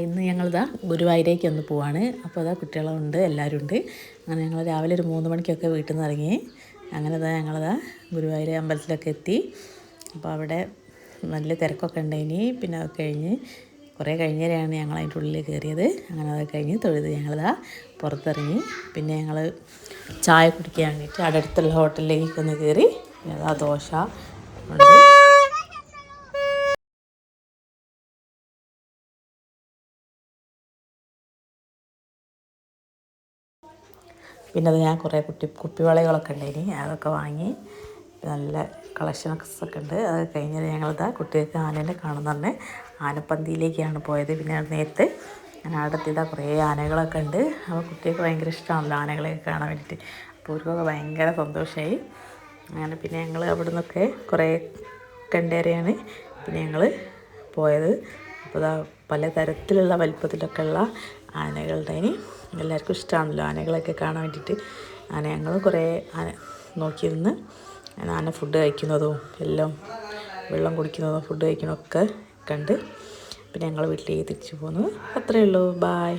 ഇന്ന് ഞങ്ങളിതാ ഗുരുവായൂരേക്ക് ഒന്ന് പോവാണ്. അപ്പോൾ അതാ കുട്ടികളുണ്ട്, എല്ലാവരും ഉണ്ട്. അങ്ങനെ ഞങ്ങൾ രാവിലെ ഒരു 3 മണിക്കൊക്കെ വീട്ടിൽ നിന്ന് ഇറങ്ങി. അങ്ങനെ ഞങ്ങളിതാ ഗുരുവായൂർ അമ്പലത്തിലൊക്കെ എത്തി. അപ്പോൾ അവിടെ നല്ല തിരക്കൊക്കെ ഉണ്ടായിനി. പിന്നെ അത് കഴിഞ്ഞ് കുറേ കഴിഞ്ഞേരെയാണ് ഞങ്ങൾ അതിൻ്റെ ഉള്ളിൽ കയറിയത്. അങ്ങനെ അത് കഴിഞ്ഞ് തൊഴുത് ഞങ്ങളിതാ പുറത്തിറങ്ങി. പിന്നെ ഞങ്ങൾ ചായ കുടിക്കാൻ വേണ്ടിയിട്ട് അവിടെ അടുത്തുള്ള ഹോട്ടലിലേക്ക് ഒന്ന് കയറി. പിന്നെ അതാ ദോശ ഉണ്ട്. പിന്നെ അത് ഞാൻ കുറേ കുപ്പിവളകളൊക്കെ ഉണ്ടായിനി, അതൊക്കെ വാങ്ങി. നല്ല കളക്ഷനൊക്കെ ഉണ്ട്. അത് കഴിഞ്ഞാൽ ഞങ്ങളിതാ കുട്ടികൾക്ക് ആനേനെ കാണുന്ന പറഞ്ഞ് ആനപ്പന്തിയിലേക്കാണ് പോയത്. പിന്നെ നേരത്തെ ഞാൻ അവിടെ എത്തിയതാ കുറേ ആനകളൊക്കെ ഉണ്ട്. അപ്പോൾ കുട്ടികൾക്ക് ഭയങ്കര ഇഷ്ടമാണല്ലോ ആനകളെയൊക്കെ കാണാൻ വേണ്ടിയിട്ട്. അപ്പോൾ അവർക്കൊക്കെ ഭയങ്കര സന്തോഷമായി. അങ്ങനെ പിന്നെ ഞങ്ങൾ അവിടെ നിന്നൊക്കെ കുറേ കണ്ടേരെയാണ് പിന്നെ ഞങ്ങൾ പോയത്. അപ്പോൾ ഇതാ പല തരത്തിലുള്ള വലിപ്പത്തിലൊക്കെ ഉള്ള ആനകളുണ്ടായിന്. എല്ലാവർക്കും ഇഷ്ടമാണല്ലോ ആനകളൊക്കെ കാണാൻ വേണ്ടിയിട്ട്. അങ്ങനെ ഞങ്ങൾ കുറേ നോക്കി നിന്ന് ആന ഫുഡ് കഴിക്കുന്നതും എല്ലാം വെള്ളം കുടിക്കുന്നതും ഫുഡ് കഴിക്കുന്നതൊക്കെ കണ്ട് പിന്നെ ഞങ്ങൾ വീട്ടിലേക്ക് തിരിച്ചു പോന്നു. അത്രയേ ഉള്ളൂ. ബായ്.